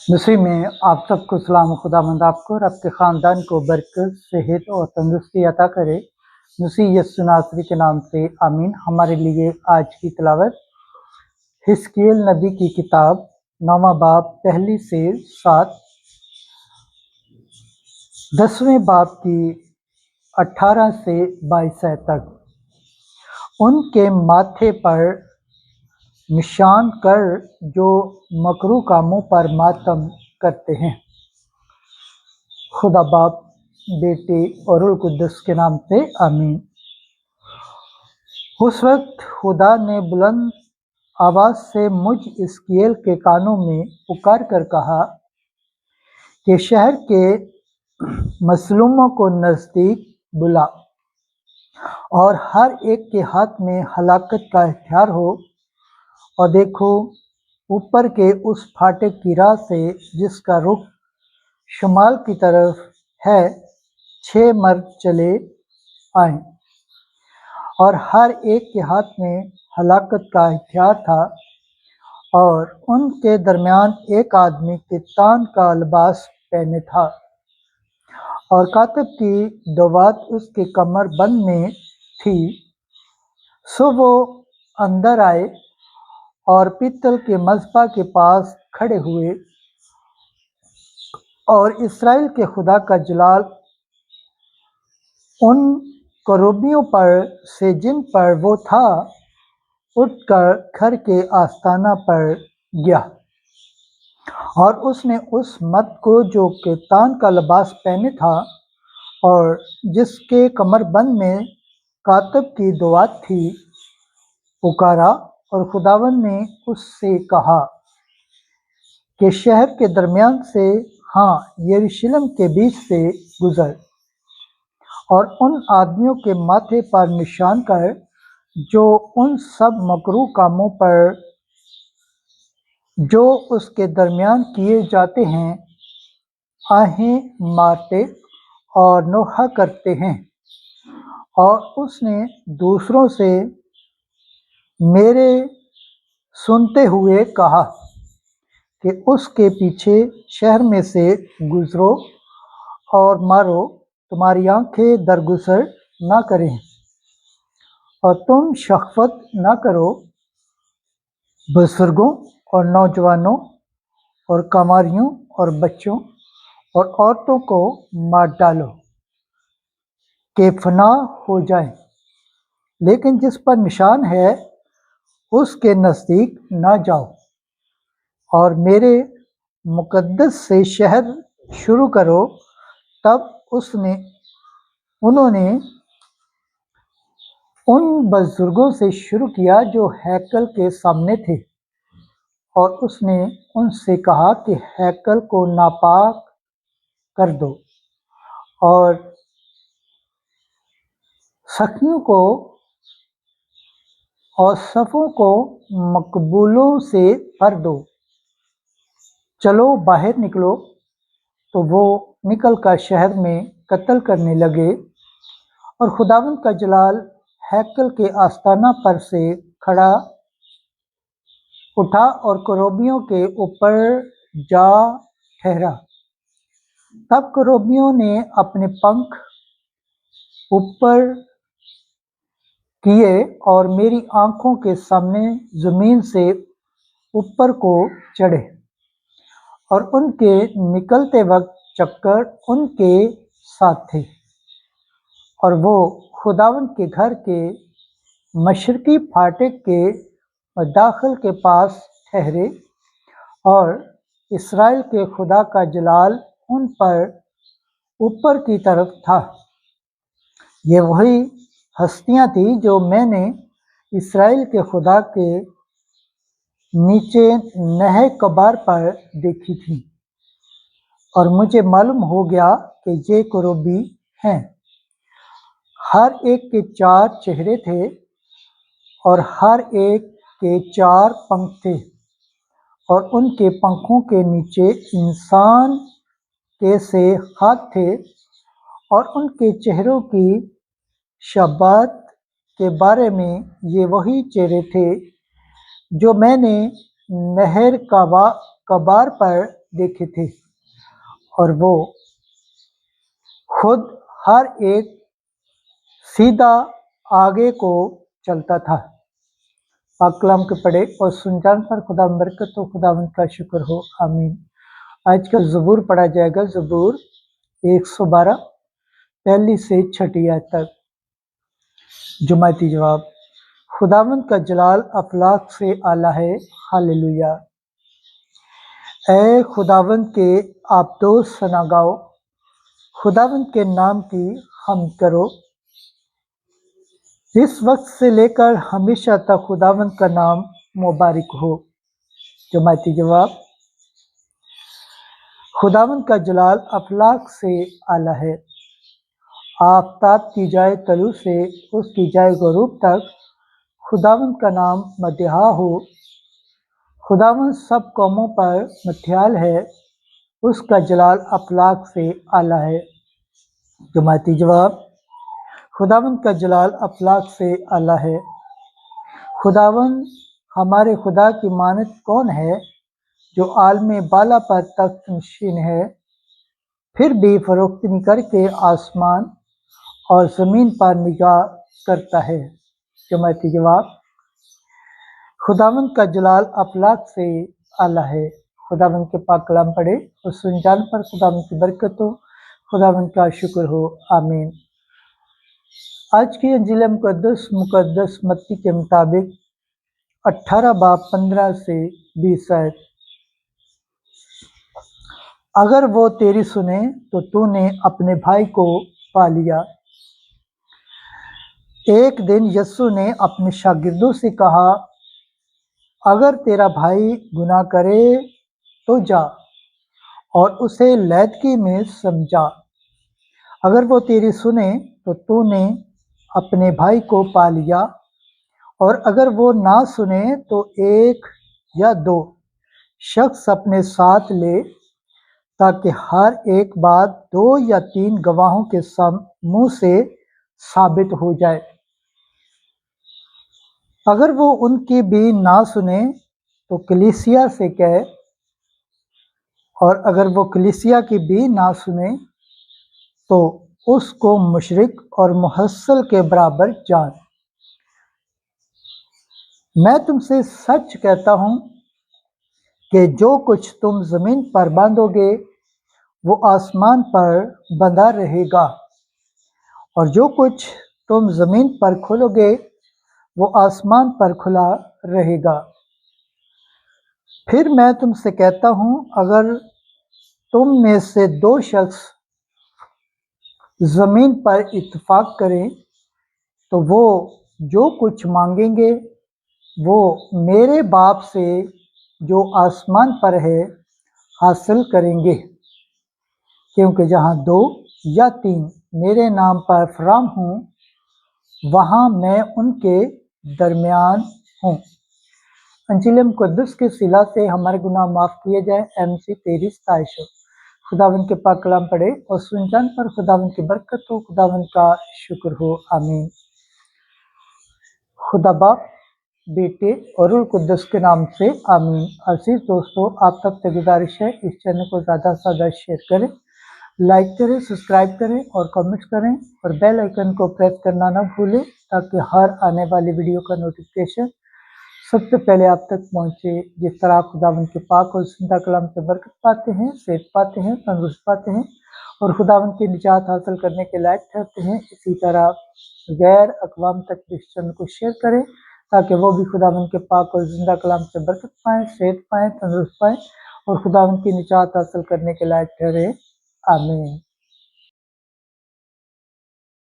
مصری میں آپ سب کو سلام، خداوند آپ کو اور آپ کے خاندان کو برکت، صحت اور تندرستی عطا کرے۔ مسیح یسوع ناصری کے نام سے آمین۔ ہمارے لیے آج کی تلاوت حزقیل نبی کی کتاب 9واں باب 1 سے 7، 10ویں باب کی 18 سے 22 تک۔ ان کے ماتھے پر نشان کر جو مکروہ کاموں پر ماتم کرتے ہیں۔ خدا باپ، بیٹے اور روح القدس کے نام سے آمین۔ اس وقت خدا نے بلند آواز سے مجھ حزقیل کے کانوں میں پکار کر کہا کہ شہر کے مظلوموں کو نزدیک بلا اور ہر ایک کے ہاتھ میں ہلاکت کا ہتھیار ہو، اور دیکھو اوپر کے اس پھاٹک کی راہ سے جس کا رخ شمال کی طرف ہے 6 مرد چلے آئیں، اور ہر ایک کے ہاتھ میں ہلاکت کا ہتھیار تھا، اور ان کے درمیان ایک آدمی کتان کا لباس پہنے تھا، اور کاتب کی دوات اس کے کمر بند میں تھی۔ سو وہ اندر آئے اور پیتل کے مذبح کے پاس کھڑے ہوئے، اور اسرائیل کے خدا کا جلال ان کروبیوں پر سے جن پر وہ تھا اٹھ کر گھر کے آستانہ پر گیا، اور اس نے اس مرد کو جو کتان کا لباس پہنے تھا اور جس کے کمر بند میں کاتب کی دوات تھی پکارا، اور خداوند نے اس سے کہا کہ شہر کے درمیان سے، ہاں یروشلم کے بیچ سے گزر، اور ان آدمیوں کے ماتھے پر نشان کر جو ان سب مکروہ کاموں پر جو اس کے درمیان کیے جاتے ہیں آہیں مارتے اور نوحہ کرتے ہیں۔ اور اس نے دوسروں سے میرے سنتے ہوئے کہا کہ اس کے پیچھے شہر میں سے گزرو اور مارو، تمہاری آنکھیں درگزر نہ کریں، اور تم شخوت نہ کرو، بزرگوں اور نوجوانوں اور کماریوں اور بچوں اور عورتوں کو مار ڈالو کہ فنا ہو جائیں، لیکن جس پر نشان ہے اس کے نزدیک نہ جاؤ، اور میرے مقدس سے شہر شروع کرو۔ تب انہوں نے ان بزرگوں سے شروع کیا جو ہیکل کے سامنے تھے، اور اس نے ان سے کہا کہ ہیکل کو ناپاک کر دو، اور سقفوں کو اور صفوں کو مقبولوں سے بھر دو، چلو باہر نکلو۔ تو وہ نکل کر شہر میں قتل کرنے لگے، اور خداوند کا جلال ہیکل کے آستانہ پر سے کھڑا اٹھا اور کروبیوں کے اوپر جا ٹھہرا۔ تب کروبیوں نے اپنے پنکھ اوپر کیے اور میری آنکھوں کے سامنے زمین سے اوپر کو چڑھے، اور ان کے نکلتے وقت چکر ان کے ساتھ تھے، اور وہ خداوند کے گھر کے مشرقی پھاٹک کے مداخل کے پاس ٹھہرے، اور اسرائیل کے خدا کا جلال ان پر اوپر کی طرف تھا۔ یہ وہی ہستیاں تھیں جو میں نے اسرائیل کے خدا کے نیچے نہر کبار پر دیکھی تھیں، اور مجھے معلوم ہو گیا کہ یہ کروبی ہیں۔ ہر ایک کے 4 چہرے تھے، اور ہر ایک کے 4 پنکھ تھے، اور ان کے پنکھوں کے نیچے انسان کے سے ہاتھ تھے، اور ان کے چہروں کی شباہت کے بارے میں یہ وہی چہرے تھے جو میں نے نہر کبار پر देखे थे और वो खुद हर एक सीधा आगे को चलता था। पाक कलाम के पढ़े और सुनजान पर खुदा बरकत हो, खुदावंद का शुक्र हो, आमीन। आज का ज़बूर पढ़ा जाएगा, ज़बूर 112 पहली से छठी आयत तक। जुमाती जवाब, खुदावंद का जलाल अफलाक से आला है, हालेलुया। ऐ खुदावंद के आप दोस्त सना गाओ, खुदावंद के नाम की हम करो। इस वक्त से लेकर हमेशा तक खुदावंद का नाम मुबारक हो। जुमाती जवाब, खुदावंद का जलाल अफलाक से आला है। आफताब की जाए तलु से उसकी जाए गरूब तक, खुदावंद का नाम मदहा हो। खुदावंद सब कौमों पर मथियाल है, उसका जलाल अफलाक से आला है। जुमाती जवाब, खुदावंद का जलाल अफलाक से आला है। खुदावंद हमारे खुदा की मानत कौन है, जो आलमे बाला पर तख्त नशीन है, फिर भी फरोख्तनी करके आसमान और ज़मीन पर निगाह करता है। जुमाती जवाब, खुदावंद का जलाल अफलाक से आला है। खुदावंद के पाक कलाम पढ़े और सुनजान पर खुदावंद की बरकत हो, खुदावंद का शुक्र हो, आमीन। आज की अंजील मुकद्दस मत्ती के मुताबिक 18 बाब 15 से 20 आयत। अगर वो तेरी सुने तो तूने अपने भाई को पा लिया। एक दिन यस्सु ने अपने शागिर्दों से कहा, अगर तेरा भाई गुनाह करे तो जा और उसे लैदगी में समझा। अगर वो तेरी सुने तो तूने अपने भाई को पा लिया, और अगर वो ना सुने तो एक या दो शख्स अपने साथ ले, ताकि हर एक बात 2 या 3 गवाहों के मुंह से साबित हो जाए। अगर वो उनकी भी ना सुने तो कलीसिया से कहे, और अगर वो कलीसिया की भी ना सुने तो उसको मुशरिक और मुहस्सल के बराबर जान। मैं तुमसे सच कहता हूँ कि जो कुछ तुम ज़मीन पर बांधोगे वो आसमान पर बंधा रहेगा, और जो कुछ तुम ज़मीन पर खोलोगे वो आसमान पर खुला रहेगा। फिर मैं तुमसे कहता हूँ, अगर तुम में से 2 शख्स ज़मीन पर इत्तेफाक करें तो वो जो कुछ मांगेंगे वो मेरे बाप से जो आसमान पर है हासिल करेंगे। क्योंकि जहाँ 2 या 3 मेरे नाम पर फराम हूँ, वहाँ मैं उनके दरमियान हूँ। अंजील मुकद्दस के सिला से हमारे गुनाह माफ़ किए जाए, MC तेरी सताइश हो। खुदावंद के पाक कलाम पढ़े और सुनजान पर खुदावंद की बरकत हो, खुदावंद का शुक्र हो, आमीन। खुदा बाप, बेटे और रूह कुद्दस के नाम से आमीन। अजीज दोस्तों, आप तक से गुजारिश है, इस चैनल को ज़्यादा से ज़्यादा शेयर करें, लाइक करें, सब्सक्राइब करें और कमेंट्स करें, और बेल आइकन को प्रेस करना ना भूलें, ताकि हर आने वाली वीडियो का नोटिफिकेशन सबसे पहले आप तक पहुँचे। जिस तरह आप खुदावंद के पाक और जिंदा कलाम से बरकत पाते हैं, सेहत पाते हैं, तंदुरुस्त पाते हैं और खुदावंद की निजात हासिल करने के लायक ठहरते हैं, इसी तरह गैर अक़वाम तक इस चैनल को शेयर करें, ताकि वो भी खुदावंद के पाक और जिंदा कलाम से बरकत पाएँ, सेहत पाएँ, तंदुरुस्त पाएँ और खुदावंद की निजात हासिल करने के लायक ठहरे, आमीन।